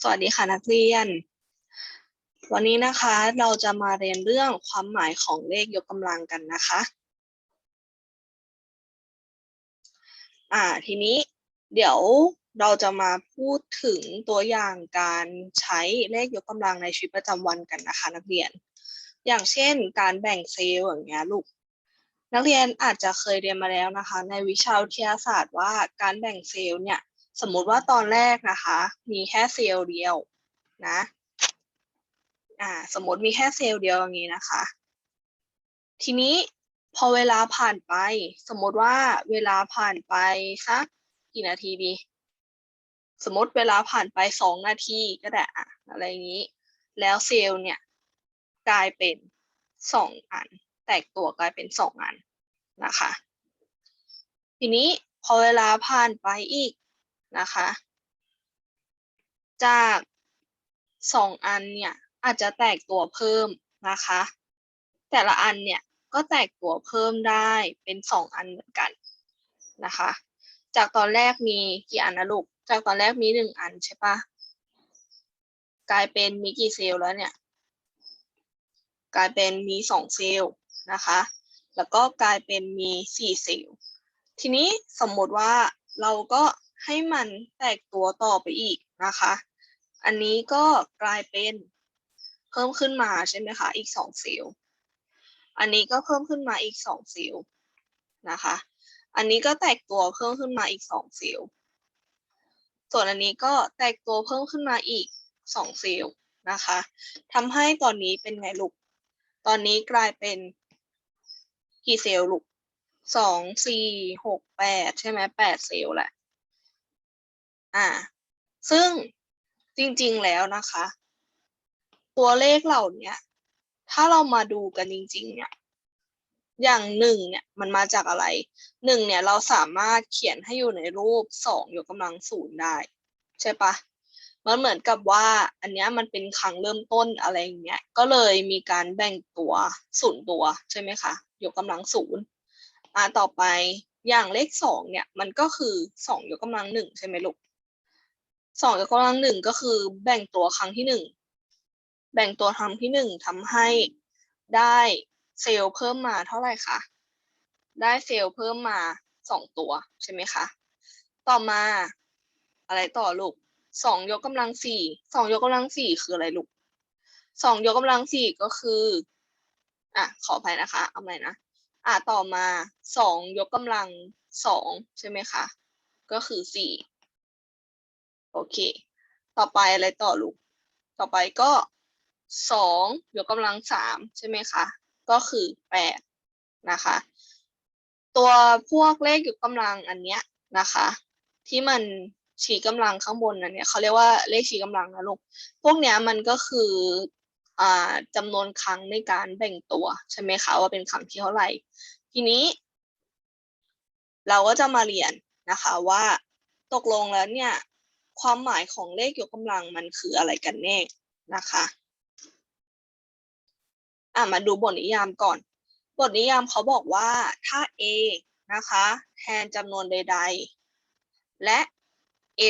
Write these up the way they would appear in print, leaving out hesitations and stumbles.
สวัสดีค่ะนักเรียน วันนี้นะคะเราจะมาเรียนเรื่องความหมายของเลขยกกำลังกันนะคะ ทีนี้เดี๋ยวเราจะมาพูดถึงตัวอย่างการใช้เลขยกกำลังในชีวิตประจำวันกันนะคะนักเรียน อย่างเช่นการแบ่งเซลล์อย่างเงี้ยลูก นักเรียนอาจจะเคยเรียนมาแล้วนะคะในวิชาวิทยาศาสตร์ว่าการแบ่งเซลล์เนี่ยสมมุติว่าตอนแรกนะคะมีแค่เซลล์เดียวนะสมมติมีแค่เซลล์เดียวอย่างนี้นะคะ ทีนี้พอเวลาผ่านไปสมมติว่าเวลาผ่านไปสักกี่นาทีดี สมมติเวลาผ่านไป2 นาทีก็ได้อะไรอย่างนี้ แล้วเซลล์เนี่ยกลายเป็น2 อัน แตกตัวกลายเป็น2 อันนะคะ ทีนี้พอเวลาผ่านไปอีกนะคะ จาก2 อันเนี่ยอาจจะแตกตัวเพิ่มนะคะ แต่ละอันเนี่ยก็แตกตัวเพิ่มได้เป็น2 อันเหมือนกันนะคะ จากตอนแรกมีกี่อันนะลูก จากตอนแรกมี1 อันใช่ปะกลายเป็นมีกี่เซลล์แล้วเนี่ย กลายเป็นมี2 เซลล์นะคะ แล้วก็กลายเป็นมี4 เซลล์ ทีนี้สมมติว่าเราก็ให้มันแตกตัวต่อไปอีกนะคะ อันนี้ก็กลายเป็นเพิ่มขึ้นมาใช่ไหมคะอีก2 เซลล์ อันนี้ก็เพิ่มขึ้นมาอีก2 เซลล์นะคะ อันนี้ก็แตกตัวเพิ่มขึ้นมาอีก2 เซลล์ ส่วนอันนี้ก็แตกตัวเพิ่มขึ้นมาอีก2 เซลล์นะคะทำให้ตอนนี้เป็นไงลูก ตอนนี้กลายเป็นกี่เซลล์ลูก2 4 6 8ใช่ไหม8 เซลล์แหละซึ่งจริงๆแล้วนะคะ ตัวเลขเหล่านี้ถ้าเรามาดูกันจริงๆเนี่ยอย่าง1เนี่ยมันมาจากอะไร1เนี่ยเราสามารถเขียนให้อยู่ในรูป2ยกกำลัง0ได้ใช่ปะมันเหมือนกับว่าอันนี้มันเป็นครั้งเริ่มต้นอะไรอย่างเงี้ยก็เลยมีการแบ่งตัว0ตัวใช่ไหมคะยกกำลัง0ต่อไปอย่างเลข2เนี่ยมันก็คือ2ยกกำลัง1ใช่ไหมลูก2ยกกำลัง1ก็คือแบ่งตัวครั้งที่1แบ่งตัวครั้งที่1ทำให้ได้เซลล์เพิ่มมาเท่าไหร่คะได้เซลล์เพิ่มมา2 ตัวใช่ไหมคะต่อมาอะไรต่อลูก2ยกกำลัง4 2ยกกำลัง4คืออะไรลูก2ยกกำลัง4ก็คือขออภัยนะคะเอาใหม่นะต่อมา2ยกกำลัง2ใช่ไหมคะก็คือ4โอเคต่อไปอะไรต่อลูกต่อไปก็2ยกกำลัง3ใช่ไหมคะก็คือ8นะคะตัวพวกเลขยกกำลังอันเนี้ยนะคะที่มันชี้กำลังข้างบนนั้นเนี่ยเขาเรียกว่าเลขชี้กำลังนะลูกพวกเนี้ยมันก็คือจำนวนครั้งในการแบ่งตัวใช่ไหมคะว่าเป็นครั้งที่เท่าไหร่ทีนี้เราก็จะมาเรียนนะคะว่าตกลงแล้วเนี่ยความหมายของเลขยกกำลังมันคืออะไรกันแน่นะคะมาดูบทนิยามก่อนบทนิยามเขาบอกว่าถ้า a นะคะแทนจำนวนใดๆและ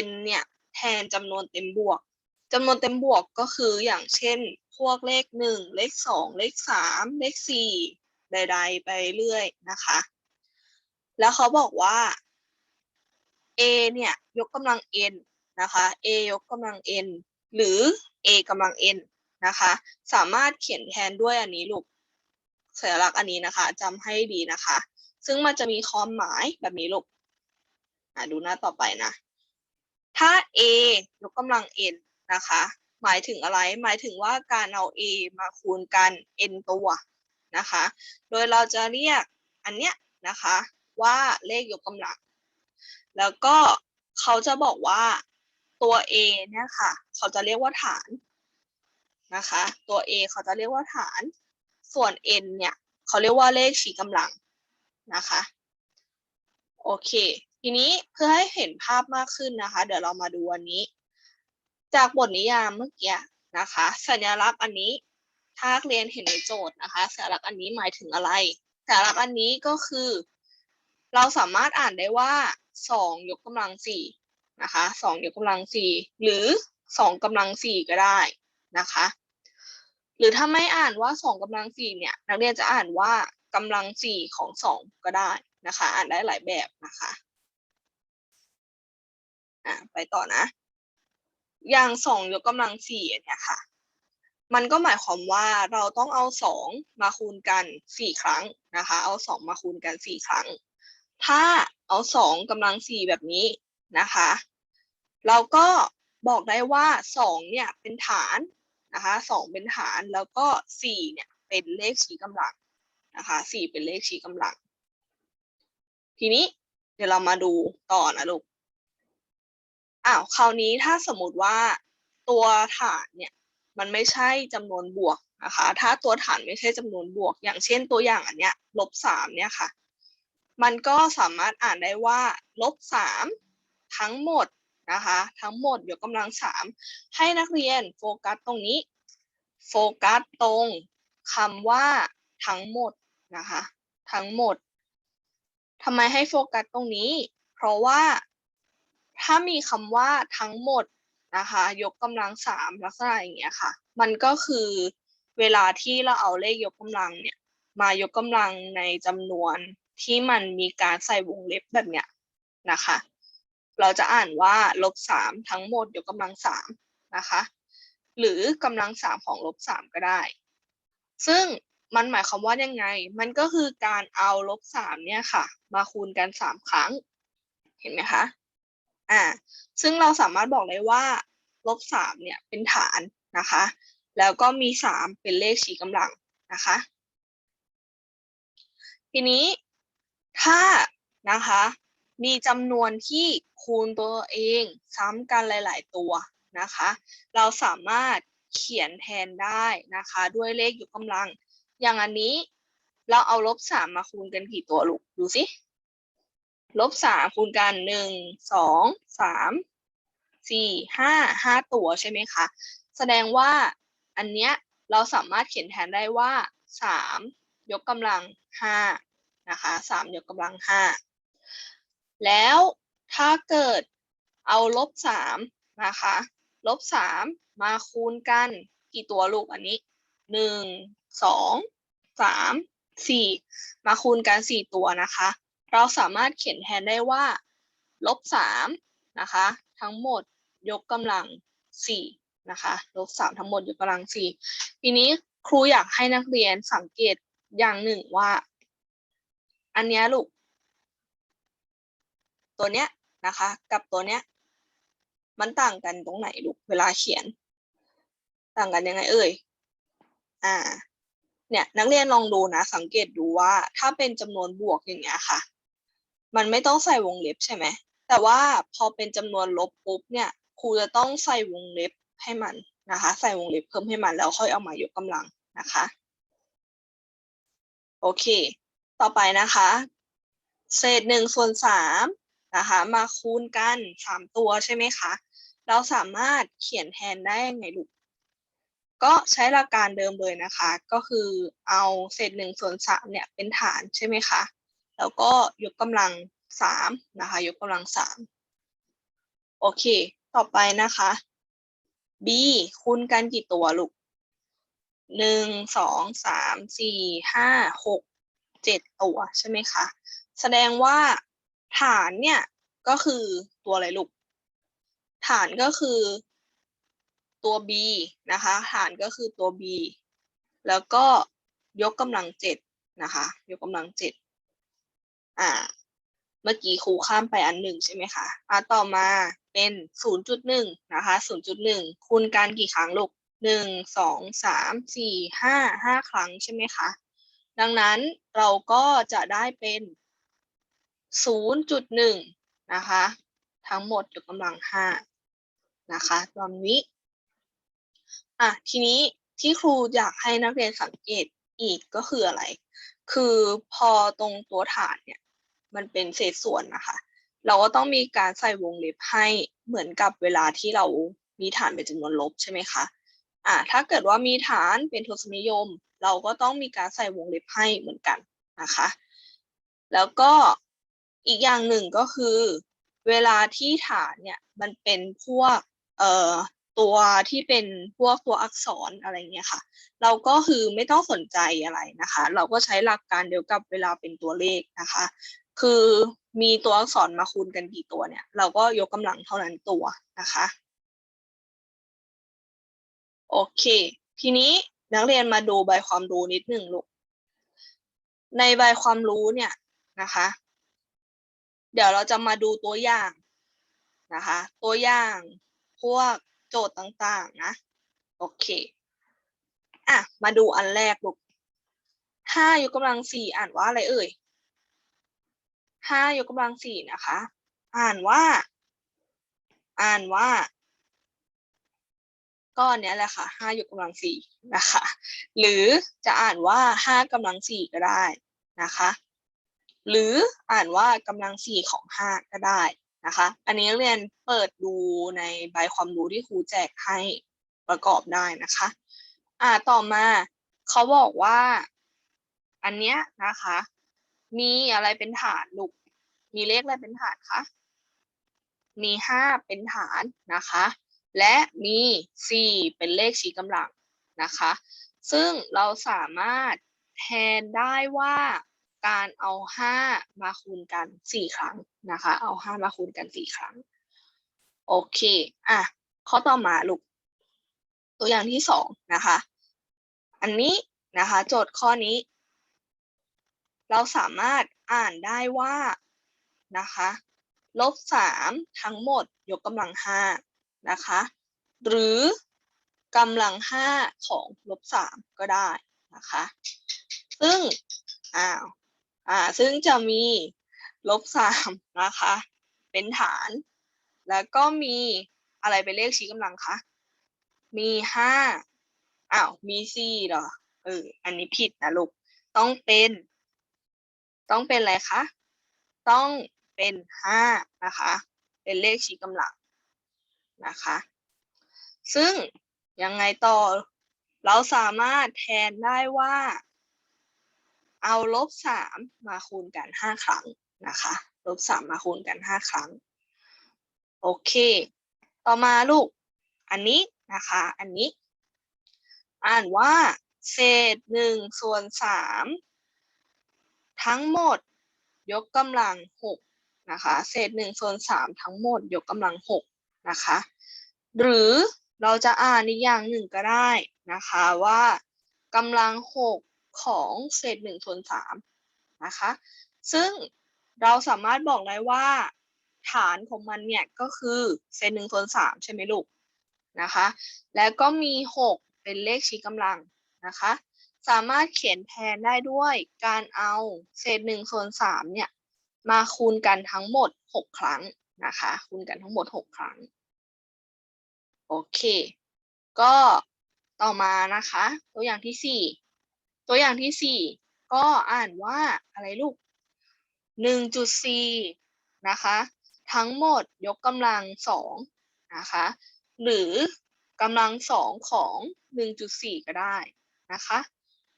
n เนี่ยแทนจำนวนเต็มบวกจำนวนเต็มบวกก็คืออย่างเช่นพวกเลข1เลข2เลข3เลข4ใดๆไปเรื่อยนะคะแล้วเขาบอกว่า a เนี่ยยกกำลัง n นะคะ a ยกกำลัง n หรือ a กำลัง n นะคะสามารถเขียนแทนด้วยอันนี้ลูกสัญลักษณ์อันนี้นะคะจำให้ดีนะคะซึ่งมันจะมีความหมายแบบนี้ลูกดูหน้าต่อไปนะถ้า a ยกกำลัง n นะคะหมายถึงอะไรหมายถึงว่าการเอา a มาคูณกัน n ตัวนะคะโดยเราจะเรียกอันเนี้ยนะคะว่าเลขยกกำลังแล้วก็เขาจะบอกว่าตัว a เนี่ยค่ะเขาจะเรียกว่าฐานนะคะตัว a เขาจะเรียกว่าฐานส่วน n เนี่ยเขาเรียกว่าเลขชี้กำลังนะคะโอเคทีนี้เพื่อให้เห็นภาพมากขึ้นนะคะเดี๋ยวเรามาดูอันนี้จากบทนิยามเมื่อกี้นะคะสัญลักษณ์อันนี้ถ้าเรียนเห็นในโจทย์นะคะสัญลักษณ์อันนี้หมายถึงอะไรสัญลักษณ์อันนี้ก็คือเราสามารถอ่านได้ว่า2ยกกำลัง4นะคะ2ยกกำลัง4หรือ 2 กำลัง 4ก็ได้นะคะ หรือถ้าไม่อ่านว่า2 กำลัง 4เนี่ยนักเรียนจะอ่านว่ากำลัง 4ของ2ก็ได้นะคะ อ่านได้หลายแบบนะคะไปต่อนะ อย่าง2ยกกำลัง 4เนี่ยค่ะ มันก็หมายความว่าเราต้องเอา2มาคูณกัน4ครั้งนะคะเอา2มาคูณกัน4ครั้งถ้าเอา2กำลัง4แบบนี้นะคะเราก็บอกได้ว่า2เนี่ยเป็นฐานนะคะ2เป็นฐานแล้วก็4เนี่ยเป็นเลขชี้กำลังนะคะ4เป็นเลขชี้กำลังทีนี้เดี๋ยวเรามาดูต่อนะลูกคราวนี้ถ้าสมมติว่าตัวฐานเนี่ยมันไม่ใช่จำนวนบวกนะคะถ้าตัวฐานไม่ใช่จำนวนบวกอย่างเช่นตัวอย่างอันเนี้ย-3เนี่ยค่ะมันก็สามารถอ่านได้ว่า-3ทั้งหมดนะคะทั้งหมดยกกำลัง3ให้นักเรียนโฟกัสตรงนี้โฟกัสตรงคำว่าทั้งหมดนะคะทั้งหมดทำไมให้โฟกัสตรงนี้เพราะว่าถ้ามีคำว่าทั้งหมดนะคะยกกำลัง3ลักษณะอย่างเงี้ยค่ะมันก็คือเวลาที่เราเอาเลขยกกำลังเนี่ยมายกกำลังในจำนวนที่มันมีการใส่วงเล็บแบบเนี้ยนะคะเราจะอ่านว่า-3ทั้งหมดยกกำลัง3นะคะหรือกำลัง3ของ-3ก็ได้ซึ่งมันหมายความว่ายังไงมันก็คือการเอา-3เนี่ยค่ะมาคูณกัน3ครั้งเห็นไหมคะซึ่งเราสามารถบอกได้ว่า-3เนี่ยเป็นฐานนะคะแล้วก็มี3เป็นเลขชี้กำลังนะคะทีนี้ถ้านะคะมีจำนวนที่คูณตัวเองซ้ำกันหลายๆตัวนะคะเราสามารถเขียนแทนได้นะคะด้วยเลขยกกำลังอย่างอันนี้เราเอา-3มาคูณกันกี่ตัวลูกดูสิ-3คูณกัน1 2 3 4 5 ตัวใช่ไหมคะแสดงว่าอันเนี้ยเราสามารถเขียนแทนได้ว่า3ยกกำลัง5นะคะ3ยกกำลัง5แล้วถ้าเกิดเอา-3นะคะ-3มาคูณกันกี่ตัวลูกอันนี้1 2 3 4มาคูณกัน4ตัวนะคะเราสามารถเขียนแทนได้ว่า-3นะคะทั้งหมดยกกำลัง4นะคะ-3ทั้งหมดยกกำลัง4ทีนี้ครูอยากให้นักเรียนสังเกตอย่างหนึ่งว่าอันเนี้ยลูกตัวเนี้ยนะคะกับตัวเนี้ยมันต่างกันตรงไหนลูกเวลาเขียนต่างกันยังไงเอ่ยเนี่ยนักเรียนลองดูนะสังเกตดูว่าถ้าเป็นจำนวนบวกอย่างเงี้ยค่ะมันไม่ต้องใส่วงเล็บใช่ไหมแต่ว่าพอเป็นจำนวนลบปุ๊บเนี่ยครูจะต้องใส่วงเล็บให้มันนะคะใส่วงเล็บเพิ่มให้มันแล้วค่อยเอามายกกำลังนะคะโอเคต่อไปนะคะเศษ1/3นะคะมาคูณกัน3ตัวใช่ไหมคะเราสามารถเขียนแทนได้ยังไงลูกก็ใช้หลักการเดิมเลยนะคะก็คือเอาเศษ1/3เนี่ยเป็นฐานใช่ไหมคะแล้วก็ยกกำลัง3นะคะยกกำลัง3โอเคต่อไปนะคะ b คูณกันกี่ตัวลูก1 2 3 4 5 6 7ตัวใช่ไหมคะแสดงว่าฐานเนี่ยก็คือตัวอะไรลูกฐานก็คือตัว b นะคะฐานก็คือตัว b แล้วก็ยกกำลัง7นะคะยกกำลัง7เมื่อกี้ครูข้ามไปอันหนึ่งใช่ไหมคะต่อมาเป็น 0.1 นะคะ 0.1 คูณกันกี่ครั้งลูก1 2 3 4 5 ครั้งใช่ไหมคะดังนั้นเราก็จะได้เป็น 0.1 นะคะทั้งหมดยกกำลัง5นะคะตอนนี้ทีนี้ที่ครูอยากให้นักเรียนสังเกตอีกก็คืออะไรคือพอตรงตัวฐานเนี่ยมันเป็นเศษส่วนนะคะเราก็ต้องมีการใส่วงเล็บให้เหมือนกับเวลาที่เรามีฐานเป็นจำนวนลบใช่ไหมคะถ้าเกิดว่ามีฐานเป็นทศนิยมเราก็ต้องมีการใส่วงเล็บให้เหมือนกันนะคะแล้วก็อีกอย่างหนึ่งก็คือเวลาที่ฐานเนี่ยมันเป็นพวก ตัวที่เป็นพวกตัวอักษรอะไรเงี้ยค่ะเราก็คือไม่ต้องสนใจอะไรนะคะ เราก็ใช้หลักการเดียวกับเวลาเป็นตัวเลขนะคะ คือมีตัวอักษรมาคูณกันกี่ตัวเนี่ยเราก็ยกกำลังเท่านั้นตัวนะคะโอเค ทีนี้นักเรียนมาดูใบความรู้นิดหนึ่งลูกในใบความรู้เนี่ยนะคะ เดี๋ยวเราจะมาดูตัวอย่างนะคะตัวอย่างพวกโจทย์ต่างๆนะโอเคอ่ะมาดูอันแรกลูก5 ยกกำลัง 4อ่านว่าอะไรเอ่ย5 ยกกำลัง 4นะคะอ่านว่าก็อันเนี้ยแหละค่ะ5 ยกกำลัง 4นะคะหรือจะอ่านว่า5กำลัง 4ก็ได้นะคะหรืออ่านว่ากำลัง 4ของ5ก็ได้นะคะอันนี้เรียนเปิดดูในใบความรู้ที่ครูแจกให้ประกอบได้นะคะต่อมาเขาบอกว่าอันเนี้ยนะคะมีอะไรเป็นฐานลูกมีเลขอะไรเป็นฐานคะมี5เป็นฐานนะคะและมี4เป็นเลขชี้กำลังนะคะซึ่งเราสามารถแทนได้ว่าการเอา5มาคูณกัน4ครั้งนะคะเอา5มาคูณกัน4ครั้งโอเคข้อต่อมาลูกตัวอย่างที่2นะคะอันนี้นะคะโจทย์ข้อนี้เราสามารถอ่านได้ว่านะคะ-3ทั้งหมดยกกำลัง5นะคะหรือกำลัง5ของ-3ก็ได้นะคะซึ่งซึ่งจะมี-3นะคะเป็นฐานแล้วก็มีอะไรเป็นเลขชี้กำลังคะมี5มี4เหรออันนี้ผิดนะลูกต้องเป็นอะไรคะต้องเป็น5นะคะเป็นเลขชี้กำลังนะคะซึ่งยังไงต่อเราสามารถแทนได้ว่าเอา-3มาคูณกัน5ครั้งนะคะ-3มาคูณกัน5ครั้งโอเคต่อมาลูกอันนี้นะคะอันนี้อ่านว่าเศษ1/3ทั้งหมดยกกำลัง6นะคะเศษ1/3ทั้งหมดยกกำลัง6นะคะหรือเราจะอ่านอีกอย่างหนึ่งก็ได้นะคะว่ากำลัง6ของเศษ1/3นะคะซึ่งเราสามารถบอกได้ว่าฐานของมันเนี่ยก็คือเศษ1/3ใช่ไหมลูกนะคะแล้วก็มี6เป็นเลขชี้กำลังนะคะสามารถเขียนแทนได้ด้วยการเอาเศษ1/3เนี่ยมาคูณกันทั้งหมด6ครั้งนะคะคูณกันทั้งหมด6ครั้งโอเคก็ต่อมานะคะตัวอย่างที่4ตัวอย่างที่4ก็อ่านว่าอะไรลูก1.4นะคะทั้งหมดยกกำลัง2นะคะหรือกำลัง2ของ1.4ก็ได้นะคะ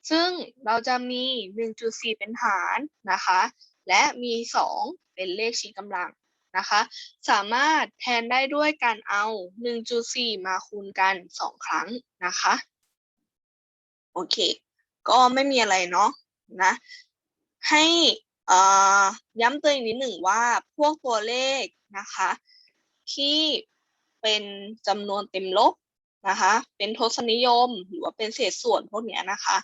ซึ่งเราจะมี1.4เป็นฐานนะคะและมี2เป็นเลขชี้กำลังนะคะสามารถแทนได้ด้วยการเอา1.4มาคูณกัน2ครั้งนะคะโอเคก็ไม่มีอะไรเนาะนะให้ย้ำเตือนอีกนิดหนึ่งว่าพวกตัวเลขนะคะที่เป็นจำนวนเต็มลบนะคะเป็นทศนิยมหรือว่าเป็นเศษส่วนพวกนี้นะคะ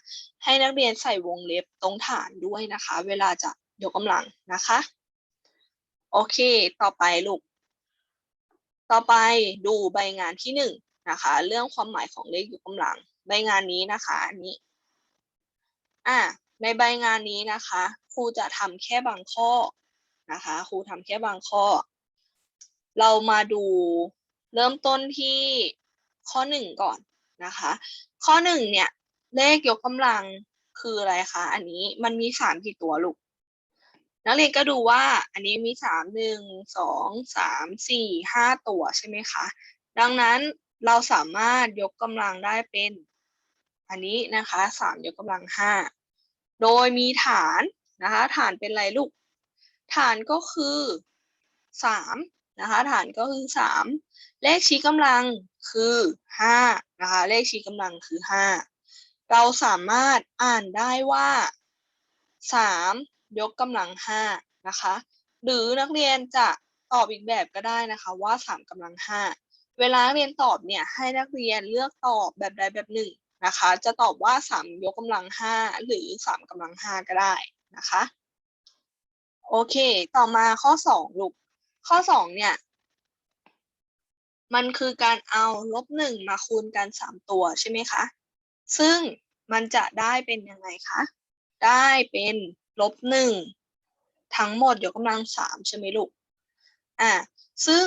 ให้นักเรียนใส่วงเล็บตรงฐานด้วยนะคะเวลาจะยกกำลังนะคะโอเคต่อไปลูกต่อไปดูใบงานที่1นะคะเรื่องความหมายของเลขยกกำลังใบงานนี้นะคะอันนี้ในใบงานนี้นะคะครูจะทำแค่บางข้อนะคะครูทำแค่บางข้อเรามาดูเริ่มต้นที่ข้อ1ก่อนนะคะข้อ1เนี่ยเลขยกกำลังคืออะไรคะอันนี้มันมี3กี่ตัวลูกนักเรียนก็ดูว่าอันนี้มี3 1 2 3 4 5ตัวใช่ไหมคะดังนั้นเราสามารถยกกำลังได้เป็นอันนี้นะคะ3ยกกำลัง5โดยมีฐานนะคะฐานเป็นอะไรลูกฐานก็คือ3 นะคะฐานก็คือ3เลขชี้กำลังคือ5นะคะเลขชี้กำลังคือ5เราสามารถอ่านได้ว่า3ยกกำลัง5นะคะหรือนักเรียนจะตอบอีกแบบก็ได้นะคะว่า3กำลัง5เวลานักเรียนตอบเนี่ยให้นักเรียนเลือกตอบแบบใดแบบหนึ่งนะคะจะตอบว่า3ยกกำลัง5หรือ3กำลัง5ก็ได้นะคะโอเคต่อมาข้อ2ลูกข้อ2เนี่ยมันคือการเอา-1มาคูณกัน3ตัวใช่ไหมคะซึ่งมันจะได้เป็นยังไงคะได้เป็น-1ทั้งหมดยกกำลัง3ใช่ไหมลูกซึ่ง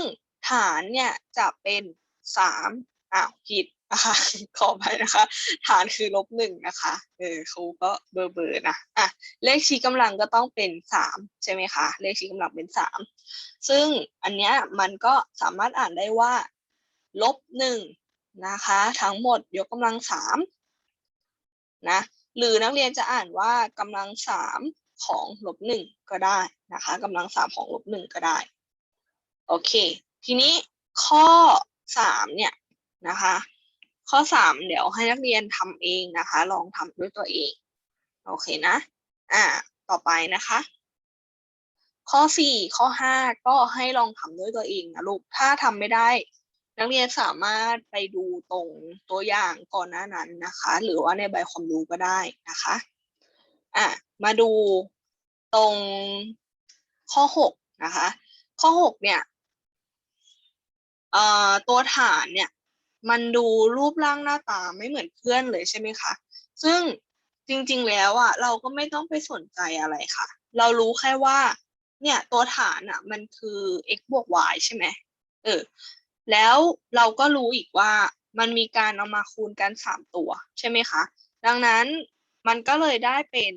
ฐานเนี่ยจะเป็น3ผิดนะคะ ขออภัยนะคะ ฐานคือ-1นะคะครูก็เบอร์นะเลขชี้กำลังก็ต้องเป็น3ใช่ไหมคะเลขชี้กำลังเป็น3ซึ่งอันเนี้ยมันก็สามารถอ่านได้ว่า-1นะคะทั้งหมดยกกำลัง3นะหรือนักเรียนจะอ่านว่ากำลัง3ของ-1ก็ได้นะคะกำลัง3ของ-1ก็ได้โอเคทีนี้ข้อ3เนี่ยนะคะข้อ3เดี๋ยวให้นักเรียนทำเองนะคะลองทำด้วยตัวเองโอเคนะต่อไปนะคะข้อ4ข้อ5ก็ให้ลองทำด้วยตัวเองนะลูกถ้าทำไม่ได้นักเรียนสามารถไปดูตรงตัวอย่างก่อนหน้านั้นนะคะหรือว่าในใบความรู้ก็ได้นะคะมาดูตรงข้อ6นะคะข้อ6เนี่ยตัวฐานเนี่ยมันดูรูปร่างหน้าตาไม่เหมือนเพื่อนเลยใช่ไหมคะซึ่งจริงๆแล้วเราก็ไม่ต้องไปสนใจอะไรค่ะเรารู้แค่ว่าเนี่ยตัวฐานมันคือ x บวก y ใช่ไหมแล้วเราก็รู้อีกว่ามันมีการเอามาคูณกัน3ตัวใช่ไหมคะดังนั้นมันก็เลยได้เป็น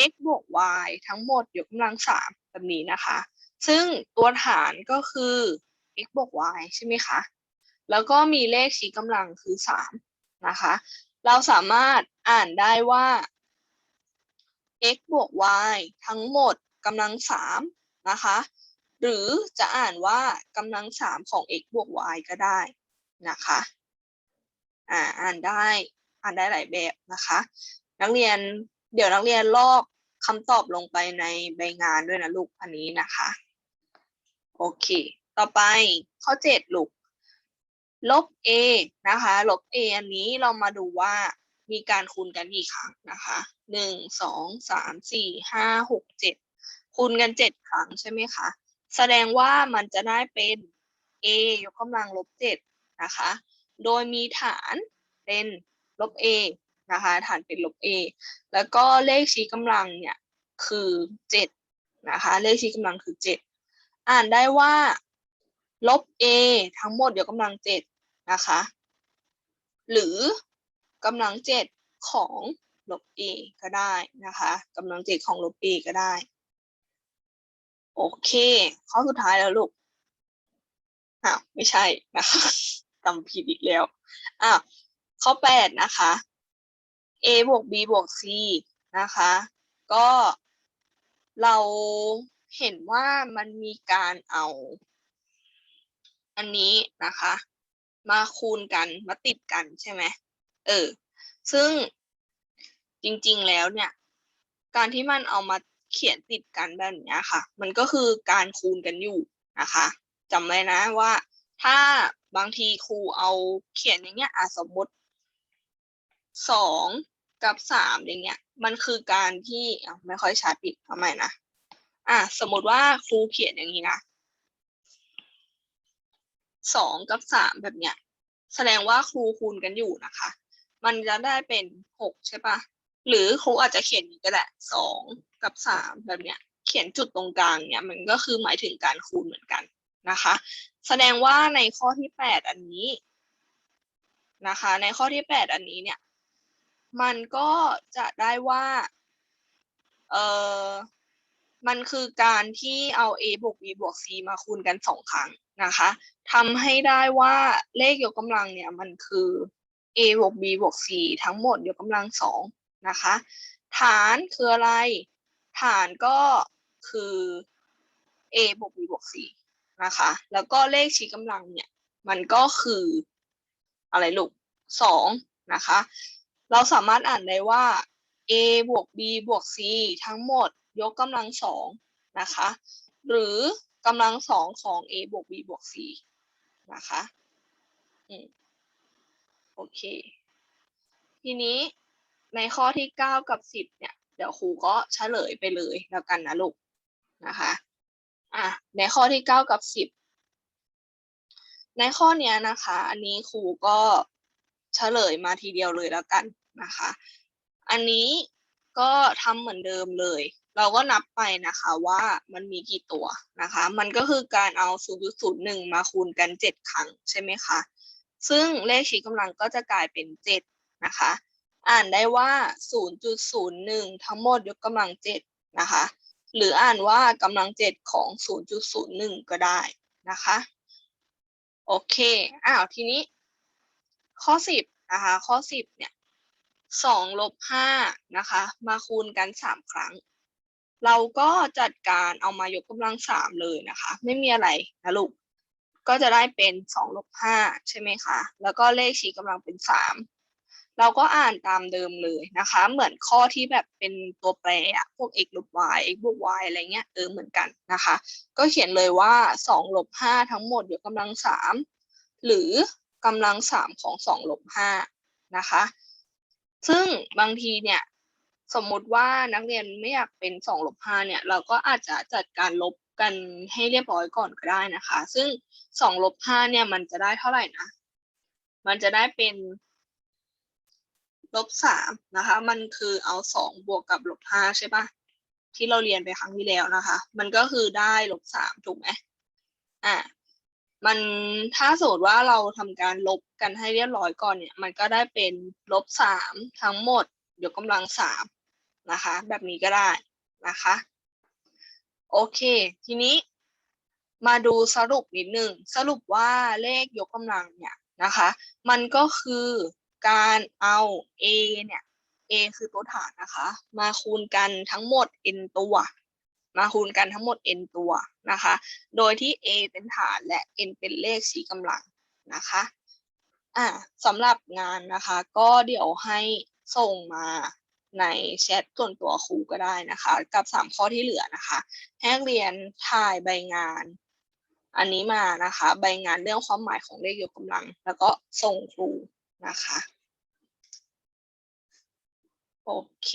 x บวก y ทั้งหมดยกกำลัง3แบบนี้นะคะซึ่งตัวฐานก็คือ x บวก y ใช่ไหมคะแล้วก็มีเลขชี้กำลังคือ3นะคะเราสามารถอ่านได้ว่า x บวก y ทั้งหมดกำลัง3นะคะหรือจะอ่านว่ากำลัง3ของ x บวก y ก็ได้นะคะอ่านได้หลายแบบนะคะนักเรียนเดี๋ยวนักเรียนลอกคำตอบลงไปในใบงานด้วยนะลูกอันนี้นะคะโอเคต่อไปข้อ7ลูก-a นะคะ-a อันนี้เรามาดูว่ามีการคูณกันกี่ครั้งนะคะ1 2 3 4 5 6 7คูณกัน7ครั้งใช่ไหมคะแสดงว่ามันจะได้เป็น a ยกกำลัง-7นะคะโดยมีฐานเป็น-a นะคะฐานเป็น-a แล้วก็เลขชี้กำลังเนี่ยคือ7นะคะเลขชี้กำลังคือ7อ่านได้ว่า-a ทั้งหมดยกกำลัง7นะคะหรือกำลัง7ของ-a ก็ได้นะคะกำลัง7ของ-a ก็ได้โอเคข้อสุดท้ายแล้วลูกไม่ใช่นะคะจำผิดอีกแล้วข้อ8นะคะ a บวก b บวก c นะคะก็เราเห็นว่ามันมีการเอาอันนี้นะคะมาคูณกันมาติดกันใช่ไหมซึ่งจริงๆแล้วเนี่ยการที่มันเอามาเขียนติดกันแบบนี้ค่ะมันก็คือการคูณกันอยู่นะคะจำไว้นะว่าถ้าบางทีครูเอาเขียนอย่างเงี้ยสมมติ2กับ3อย่างเงี้ยมันคือการที่ไม่ค่อยชัดอีกทำไมนะสมมติว่าครูเขียนอย่างนี้นะ2กับ3แบบเนี้ยแสดงว่าครูคูณกันอยู่นะคะมันจะได้เป็น6ใช่ปะหรือครูอาจจะเขียนอย่างนี้ก็ได้2กับ3แบบเนี้ยเขียนจุดตรงกลางเนี่ยมันก็คือหมายถึงการคูณเหมือนกันนะคะแสดงว่าในข้อที่8อันนี้นะคะในข้อที่8อันนี้เนี่ยมันก็จะได้ว่ามันคือการที่เอา a บวก b บวก c มาคูณกัน2ครั้งนะคะทำให้ได้ว่าเลขยกกำลังเนี่ยมันคือ a บวก b บวก c ทั้งหมดยกกำลัง2นะคะฐานคืออะไรฐานก็คือ a บวก b บวก c นะคะ แล้วก็เลขชี้กำลังเนี่ยมันก็คืออะไรลูก2นะคะเราสามารถอ่านได้ว่า a บวก b บวก c ทั้งหมดยกกำลัง2นะคะหรือกำลัง2ของ a บวก b บวก c นะคะโอเคทีนี้ในข้อที่9กับ10เนี่ยเดี๋ยวครูก็เฉลยไปเลยแล้วกันนะลูกนะคะในข้อที่9กับ10ในข้อนี้นะคะอันนี้ครูก็เฉลยมาทีเดียวเลยแล้วกันนะคะอันนี้ก็ทำเหมือนเดิมเลยเราก็นับไปนะคะว่ามันมีกี่ตัวนะคะมันก็คือการเอา 0.01 มาคูณกัน7ครั้งใช่ไหมคะซึ่งเลขชี้กำลังก็จะกลายเป็น7นะคะอ่านได้ว่า 0.01 ทั้งหมดยกกำลัง7นะคะหรืออ่านว่ากำลัง7ของ 0.01 ก็ได้นะคะโอเคทีนี้ข้อ10นะคะข้อ10เนี่ย2ลบ5นะคะมาคูณกัน3ครั้งเราก็จัดการเอามายกกำลัง3เลยนะคะไม่มีอะไรนะลูกก็จะได้เป็น2ลบ5ใช่ไหมคะแล้วก็เลขชี้กำลังเป็น3เราก็อ่านตามเดิมเลยนะคะเหมือนข้อที่แบบเป็นตัวแปรพวก x ลบ y x บวก y อะไรเงี้ยเหมือนกันนะคะก็เขียนเลยว่า2ลบ5ทั้งหมดยกกำลัง3หรือกำลัง3ของ2ลบ5นะคะซึ่งบางทีเนี่ยสมมุติว่านักเรียนไม่อยากเป็น2ลบ5เนี่ยเราก็อาจจะจัดการลบกันให้เรียบร้อยก่อนก็ได้นะคะซึ่ง2ลบ5เนี่ยมันจะได้เท่าไหร่นะมันจะได้เป็น-3นะคะมันคือเอา2บวกกับ-5ใช่ปะที่เราเรียนไปครั้งที่แล้วนะคะมันก็คือได้-3ถูกไหมมันถ้าสมมติว่าเราทำการลบกันให้เรียบร้อยก่อนเนี่ยมันก็ได้เป็น-3ทั้งหมดยกกำลัง3นะคะแบบนี้ก็ได้นะคะโอเคทีนี้มาดูสรุปนิดนึงสรุปว่าเลขยกกำลังเนี่ยนะคะมันก็คือการเอา a เนี่ย a คือตัวฐานนะคะมาคูณกันทั้งหมด n ตัวมาคูณกันทั้งหมด n ตัวนะคะโดยที่ a เป็นฐานและ n เป็นเลขชี้กำลังนะคะสำหรับงานนะคะก็เดี๋ยวให้ส่งมาในแชทส่วนตัวครูก็ได้นะคะกับ3ข้อที่เหลือนะคะให้นักเรียนถ่ายใบงานอันนี้มานะคะใบงานเรื่องความหมายของเลขยกกำลังแล้วก็ส่งครูนะคะโอเค